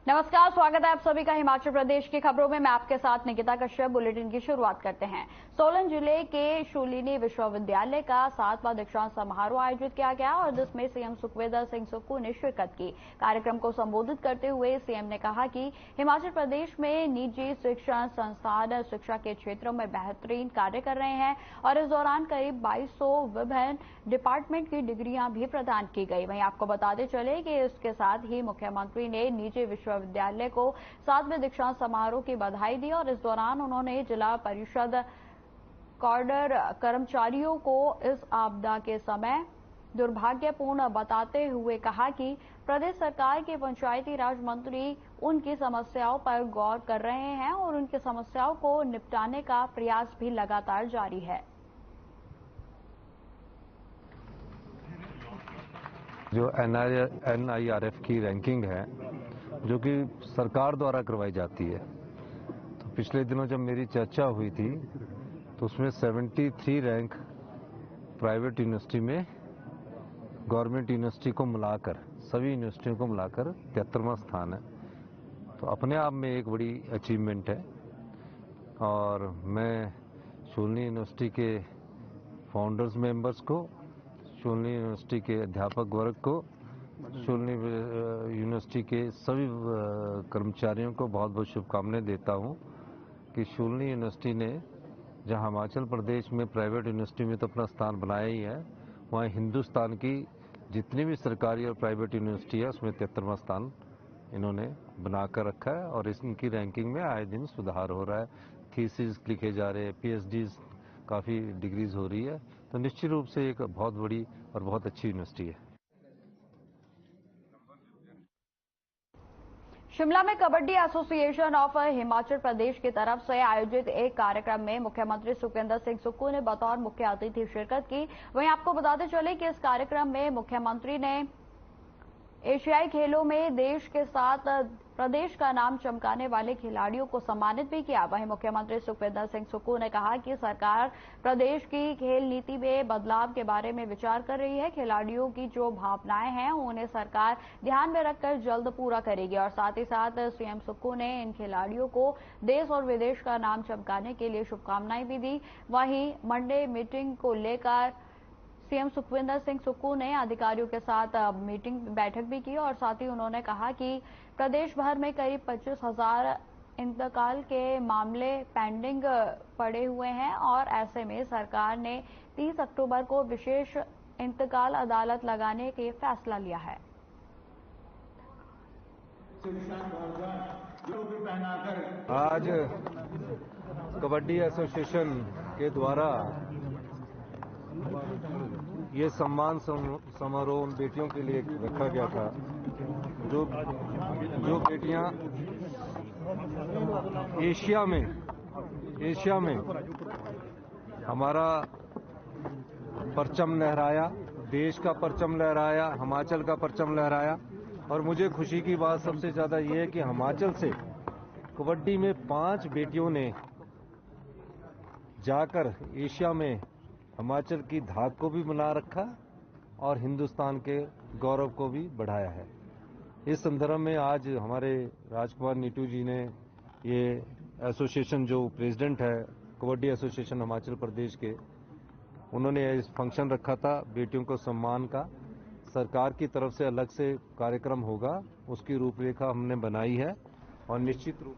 नमस्कार, स्वागत है आप सभी का हिमाचल प्रदेश की खबरों में। मैं आपके साथ निकिता कश्यप। बुलेटिन की शुरुआत करते हैं। सोलन जिले के शूलिनी विश्वविद्यालय का 7वां दीक्षांत समारोह आयोजित किया गया और जिसमें सीएम सुखविंदर सिंह सुक्खू ने शिरकत की। कार्यक्रम को संबोधित करते हुए सीएम ने कहा कि हिमाचल प्रदेश में निजी शिक्षण संस्थान शिक्षा के क्षेत्रों में बेहतरीन कार्य कर रहे हैं और इस दौरान करीब 2200 विभिन्न डिपार्टमेंट की डिग्रियां भी प्रदान की गई। वहीं आपको बताते चले कि इसके साथ ही मुख्यमंत्री ने निजी विश्वविद्यालय को 7वें दीक्षांत समारोह की बधाई दी और इस दौरान उन्होंने जिला परिषद कॉडर कर्मचारियों को इस आपदा के समय दुर्भाग्यपूर्ण बताते हुए कहा कि प्रदेश सरकार के पंचायती राज मंत्री उनकी समस्याओं पर गौर कर रहे हैं और उनकी समस्याओं को निपटाने का प्रयास भी लगातार जारी है। जो NIRF की रैंकिंग है जो कि सरकार द्वारा करवाई जाती है, तो पिछले दिनों जब मेरी चर्चा हुई थी तो उसमें 73 रैंक प्राइवेट यूनिवर्सिटी में गवर्नमेंट यूनिवर्सिटी को मिलाकर, सभी यूनिवर्सिटियों को मिलाकर 73वां स्थान है। तो अपने आप में एक बड़ी अचीवमेंट है और मैं शूलिनी यूनिवर्सिटी के फाउंडर्स मेंबर्स को, शूलिनी यूनिवर्सिटी के अध्यापक वर्ग को, शूलिनी यूनिवर्सिटी के सभी कर्मचारियों को बहुत बहुत शुभकामनाएं देता हूं कि शूलिनी यूनिवर्सिटी ने जहां हिमाचल प्रदेश में प्राइवेट यूनिवर्सिटी में तो अपना स्थान बनाया ही है, वहीं हिंदुस्तान की जितनी भी सरकारी और प्राइवेट यूनिवर्सिटी है उसमें 73वां स्थान इन्होंने बनाकर रखा है और इनकी रैंकिंग में आए दिन सुधार हो रहा है। थीसिस लिखे जा रहे हैं, PhDs काफ़ी डिग्रीज हो रही है, तो निश्चित रूप से एक बहुत बड़ी और बहुत अच्छी यूनिवर्सिटी है। शिमला में कबड्डी एसोसिएशन ऑफ हिमाचल प्रदेश की तरफ से आयोजित एक कार्यक्रम में मुख्यमंत्री सुखविंदर सिंह सुक्खू ने बतौर मुख्य अतिथि शिरकत की। वहीं आपको बताते चले कि इस कार्यक्रम में मुख्यमंत्री ने एशियाई खेलों में देश के साथ प्रदेश का नाम चमकाने वाले खिलाड़ियों को सम्मानित भी किया। वहीं मुख्यमंत्री सुखविंदर सिंह सुक्खू ने कहा कि सरकार प्रदेश की खेल नीति में बदलाव के बारे में विचार कर रही है। खिलाड़ियों की जो भावनाएं हैं उन्हें सरकार ध्यान में रखकर जल्द पूरा करेगी और साथ ही साथ सीएम सुक्खू ने इन खिलाड़ियों को देश और विदेश का नाम चमकाने के लिए शुभकामनाएं भी दी। वहीं मंडे मीटिंग को लेकर सीएम सुखविंदर सिंह सुक्खू ने अधिकारियों के साथ बैठक भी की और साथ ही उन्होंने कहा कि प्रदेश भर में करीब 25,000 इंतकाल के मामले पेंडिंग पड़े हुए हैं और ऐसे में सरकार ने 30 अक्टूबर को विशेष इंतकाल अदालत लगाने के फैसला लिया है। आज कबड्डी एसोसिएशन के द्वारा ये सम्मान समारोह उन बेटियों के लिए रखा गया था जो बेटियां एशिया में हमारा परचम लहराया, देश का परचम लहराया, हिमाचल का परचम लहराया। और मुझे खुशी की बात सबसे ज्यादा ये है कि हिमाचल से कबड्डी में 5 बेटियों ने जाकर एशिया में हिमाचल की धाक को भी बना रखा और हिंदुस्तान के गौरव को भी बढ़ाया है। इस संदर्भ में आज हमारे राजकुमार नीटू जी ने ये एसोसिएशन, जो प्रेसिडेंट है कबड्डी एसोसिएशन हिमाचल प्रदेश के, उन्होंने इस फंक्शन रखा था बेटियों को सम्मान का। सरकार की तरफ से अलग से कार्यक्रम होगा, उसकी रूपरेखा हमने बनाई है और निश्चित रूप।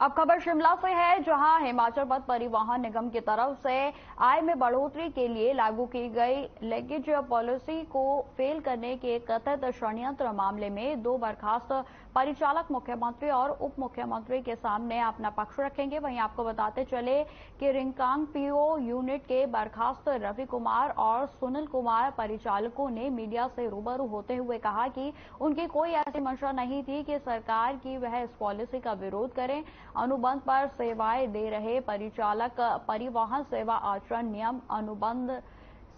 अब खबर शिमला से है, जहां हिमाचल पथ परिवहन निगम की तरफ से आय में बढ़ोतरी के लिए लागू की गई लेकेज पॉलिसी को फेल करने के कथित षड्यंत्र मामले में 2 बर्खास्त परिचालक मुख्यमंत्री और उप मुख्यमंत्री के सामने अपना पक्ष रखेंगे। वहीं आपको बताते चले कि रिंगकांग PO यूनिट के बर्खास्त रवि कुमार और सुनील कुमार परिचालकों ने मीडिया से रूबरू होते हुए कहा कि उनकी कोई ऐसी मंशा नहीं थी कि सरकार की वह इस पॉलिसी का विरोध करें। अनुबंध पर सेवाएं दे रहे परिचालक परिवहन सेवा आचरण नियम, अनुबंध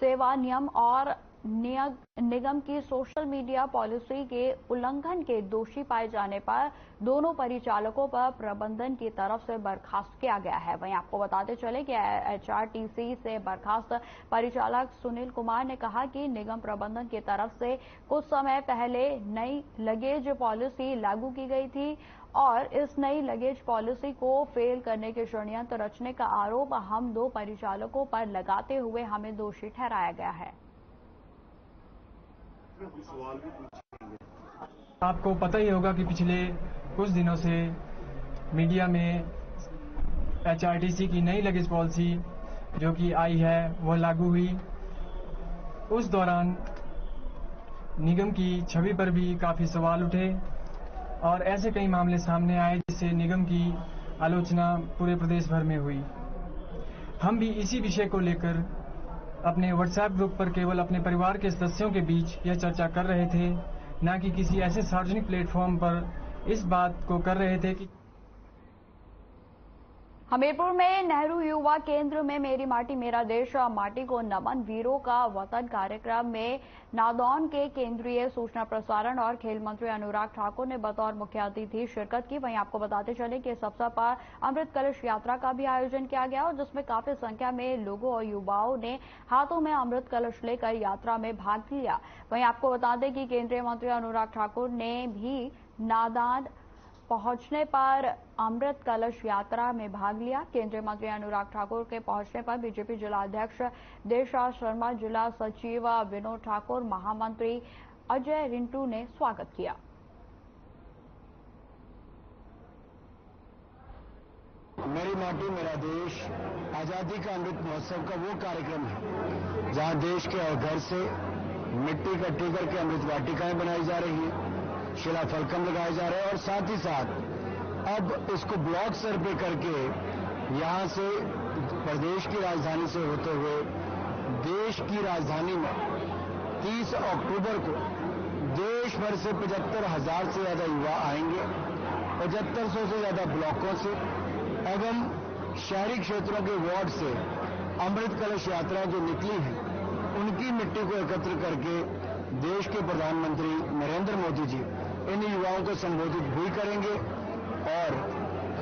सेवा नियम और निगम की सोशल मीडिया पॉलिसी के उल्लंघन के दोषी पाए जाने पर दोनों परिचालकों पर प्रबंधन की तरफ से बर्खास्त किया गया है। वहीं आपको बताते चले कि एचआरटीसी से बर्खास्त परिचालक सुनील कुमार ने कहा कि निगम प्रबंधन की तरफ से कुछ समय पहले नई लगेज पॉलिसी लागू की गई थी और इस नई लगेज पॉलिसी को फेल करने के षड्यंत्र रचने का आरोप हम दो परिचालकों पर लगाते हुए हमें दोषी ठहराया गया है। आपको पता ही होगा कि पिछले कुछ दिनों से मीडिया में एचआरटीसी की नई लगेज पॉलिसी जो कि आई है वो लागू हुई। उस दौरान निगम की छवि पर भी काफी सवाल उठे और ऐसे कई मामले सामने आए जिससे निगम की आलोचना पूरे प्रदेश भर में हुई। हम भी इसी विषय को लेकर अपने व्हाट्सएप ग्रुप पर केवल अपने परिवार के सदस्यों के बीच यह चर्चा कर रहे थे, न कि किसी ऐसे सार्वजनिक प्लेटफॉर्म पर इस बात को कर रहे थे कि हमीरपुर में नेहरू युवा केंद्र में मेरी माटी मेरा देश माटी को नमन वीरों का वतन कार्यक्रम में नादौन के केंद्रीय सूचना प्रसारण और खेल मंत्री अनुराग ठाकुर ने बतौर मुख्य अतिथि शिरकत की। वहीं आपको बताते चले कि इस अवसर पर अमृत कलश यात्रा का भी आयोजन किया गया और जिसमें काफी संख्या में लोगों और युवाओं ने हाथों में अमृत कलश लेकर यात्रा में भाग लिया। वहीं आपको बता दें कि केंद्रीय मंत्री अनुराग ठाकुर ने भी नादौन पहुंचने पर अमृत कलश यात्रा में भाग लिया। केंद्रीय मंत्री अनुराग ठाकुर के पहुंचने पर बीजेपी जिला अध्यक्ष देशराज शर्मा, जिला सचिव विनोद ठाकुर, महामंत्री अजय रिंटू ने स्वागत किया। मेरी माटी मेरा देश आजादी का अमृत महोत्सव का वो कार्यक्रम है जहां देश के हर घर से मिट्टी इकट्ठी करके अमृत वाटिकाएं बनाई जा रही है, शिलाफलकम लगाए जा रहे हैं और साथ ही साथ अब इसको ब्लॉक स्तर पे करके यहां से प्रदेश की राजधानी से होते हुए देश की राजधानी में 30 अक्टूबर को देश भर से 75,000 से ज्यादा युवा आएंगे। 7500 से ज्यादा ब्लॉकों से एवं शहरी क्षेत्रों के वार्ड से अमृत कलश यात्रा जो निकली है उनकी मिट्टी को एकत्र करके देश के प्रधानमंत्री नरेंद्र मोदी जी इन युवाओं को संबोधित भी करेंगे और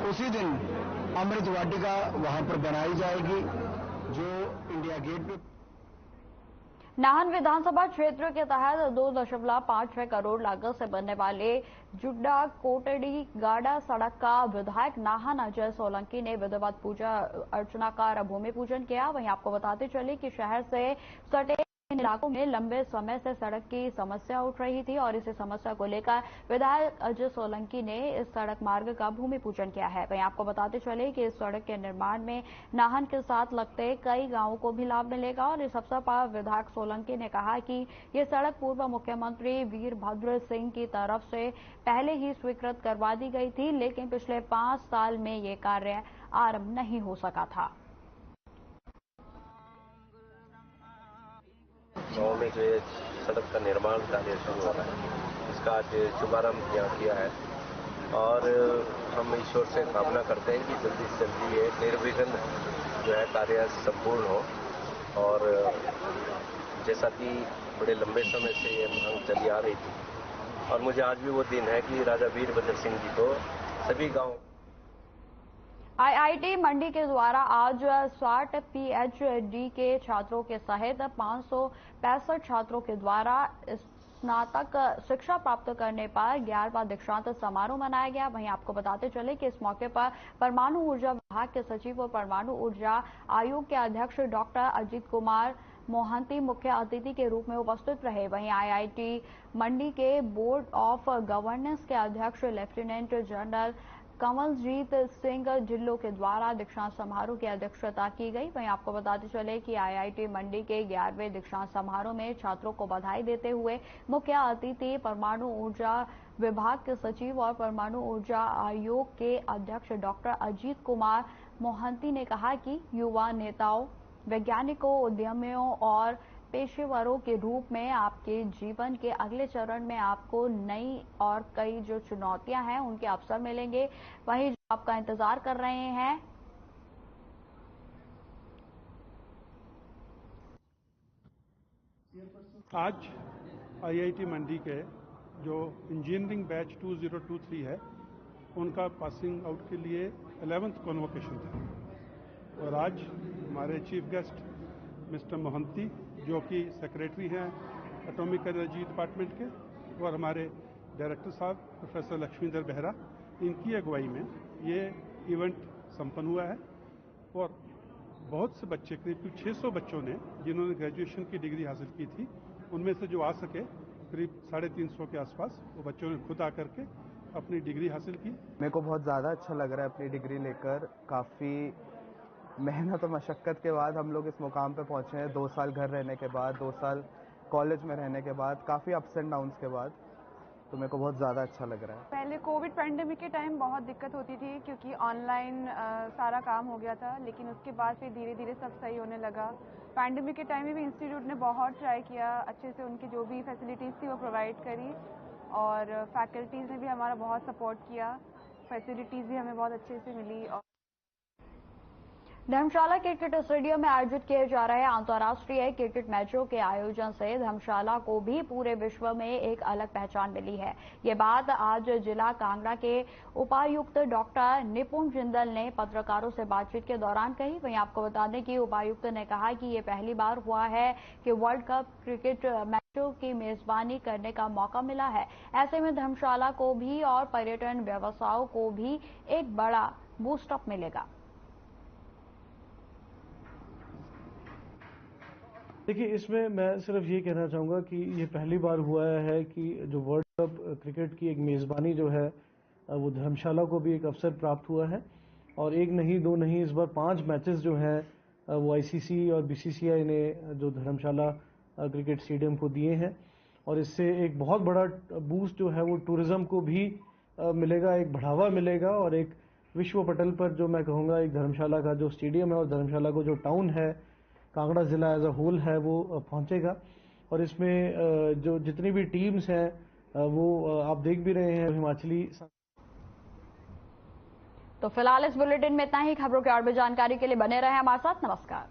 उसी दिन अमृत वाटिका वहां पर बनाई जाएगी जो इंडिया गेट पे। नाहन विधानसभा क्षेत्र के तहत 2.56 करोड़ लागत से बनने वाले जुड्डा कोटड़ी गाड़ा सड़क का विधायक नाहन अजय सोलंकी ने विधिवत पूजा अर्चना कर भूमि पूजन किया। वहीं आपको बताते चले कि शहर से सटे इलाकों में लंबे समय से सड़क की समस्या उठ रही थी और इसी समस्या को लेकर विधायक अजय सोलंकी ने इस सड़क मार्ग का भूमि पूजन किया है। वहीं आपको बताते चले कि इस सड़क के निर्माण में नाहन के साथ लगते कई गांवों को भी लाभ मिलेगा और इस अवसर पर विधायक सोलंकी ने कहा कि ये सड़क पूर्व मुख्यमंत्री वीरभद्र सिंह की तरफ से पहले ही स्वीकृत करवा दी गई थी, लेकिन पिछले 5 साल में ये कार्य आरंभ नहीं हो सका था। गाँव में जो सड़क का निर्माण कार्य शुरू हो रहा है इसका आज शुभारंभ किया है और हम ईश्वर से कामना करते हैं कि जल्दी से जल्दी ये निर्विघ्न जो है कार्य संपूर्ण हो और जैसा कि बड़े लंबे समय से ये मांग चली आ रही थी और मुझे आज भी वो दिन है कि राजा वीरभद्र सिंह जी को सभी गाँव आईआईटी मंडी के द्वारा आज 60 पीएचडी के छात्रों के सहित 565 छात्रों के द्वारा स्नातक शिक्षा प्राप्त करने पर 11वां दीक्षांत समारोह मनाया गया। वहीं आपको बताते चले कि इस मौके पर परमाणु ऊर्जा विभाग के सचिव और परमाणु ऊर्जा आयोग के अध्यक्ष डॉक्टर अजीत कुमार मोहंती मुख्य अतिथि के रूप में उपस्थित रहे। वहीं आईआईटी मंडी के बोर्ड ऑफ गवर्नेंस के अध्यक्ष लेफ्टिनेंट जनरल कमलजीत सिंह ढिल्लों के द्वारा दीक्षांत समारोह की अध्यक्षता की गई। वहीं आपको बताते चले कि आईआईटी मंडी के 11वें दीक्षांत समारोह में छात्रों को बधाई देते हुए मुख्य अतिथि परमाणु ऊर्जा विभाग के सचिव और परमाणु ऊर्जा आयोग के अध्यक्ष डॉक्टर अजीत कुमार मोहंती ने कहा कि युवा नेताओं, वैज्ञानिकों, उद्यमियों और पेशेवरों के रूप में आपके जीवन के अगले चरण में आपको नई और कई जो चुनौतियां हैं उनके अवसर मिलेंगे। वहीं जो आपका इंतजार कर रहे हैं आज आईआईटी मंडी के जो इंजीनियरिंग बैच 2023 है उनका पासिंग आउट के लिए 11th कॉन्वोकेशन था और आज हमारे चीफ गेस्ट मिस्टर मोहंती जो कि सेक्रेटरी हैं एटॉमिक एनर्जी डिपार्टमेंट के और हमारे डायरेक्टर साहब प्रोफेसर लक्ष्मीधर बेहरा, इनकी अगुवाई में ये इवेंट संपन्न हुआ है और बहुत से बच्चे, करीब 600 बच्चों ने जिन्होंने ग्रेजुएशन की डिग्री हासिल की थी, उनमें से जो आ सके करीब 350 के आसपास वो बच्चों ने खुद आकर के अपनी डिग्री हासिल की। मेरे को बहुत ज़्यादा अच्छा लग रहा है अपनी डिग्री लेकर। काफ़ी मेहनत और मशक्क़त के बाद हम लोग इस मुकाम पे पहुंचे हैं। 2 साल घर रहने के बाद, 2 साल कॉलेज में रहने के बाद, काफ़ी अप्स एंड डाउन्स के बाद, तो मेरे को बहुत ज़्यादा अच्छा लग रहा है। पहले कोविड पैंडेमिक के टाइम बहुत दिक्कत होती थी क्योंकि ऑनलाइन सारा काम हो गया था, लेकिन उसके बाद फिर धीरे धीरे सब सही होने लगा। पैंडेमिक के टाइम में भी इंस्टीट्यूट ने बहुत ट्राई किया, अच्छे से उनकी जो भी फैसिलिटीज़ थी वो प्रोवाइड करी और फैकल्टीज़ ने भी हमारा बहुत सपोर्ट किया, फैसिलिटीज़ भी हमें बहुत अच्छे से मिली। और धर्मशाला क्रिकेट स्टेडियम में आयोजित किए जा रहे अंतर्राष्ट्रीय क्रिकेट मैचों के आयोजन से धर्मशाला को भी पूरे विश्व में एक अलग पहचान मिली है। ये बात आज जिला कांगड़ा के उपायुक्त डॉक्टर निपुण जिंदल ने पत्रकारों से बातचीत के दौरान कही। वहीं आपको बता दें कि उपायुक्त ने कहा कि ये पहली बार हुआ है कि वर्ल्ड कप क्रिकेट मैचों की मेजबानी करने का मौका मिला है। ऐसे में धर्मशाला को भी और पर्यटन व्यवसायों को भी एक बड़ा बूस्टअप मिलेगा। देखिए, इसमें मैं सिर्फ ये कहना चाहूँगा कि ये पहली बार हुआ है कि जो वर्ल्ड कप क्रिकेट की एक मेज़बानी जो है वो धर्मशाला को भी एक अवसर प्राप्त हुआ है और एक नहीं, 2 नहीं, इस बार 5 मैचेस जो हैं वो आईसीसी और बीसीसीआई ने जो धर्मशाला क्रिकेट स्टेडियम को दिए हैं और इससे एक बहुत बड़ा बूस्ट जो है वो टूरिज़्म को भी मिलेगा, एक बढ़ावा मिलेगा और एक विश्व पटल पर जो मैं कहूँगा एक धर्मशाला का जो स्टेडियम है और धर्मशाला को जो टाउन है, कांगड़ा जिला एज अ होल है, वो पहुंचेगा। और इसमें जो जितनी भी टीम्स हैं वो आप देख भी रहे हैं हिमाचली। तो फिलहाल इस बुलेटिन में इतना ही। खबरों के और भी जानकारी के लिए बने रहे हमारे साथ। नमस्कार।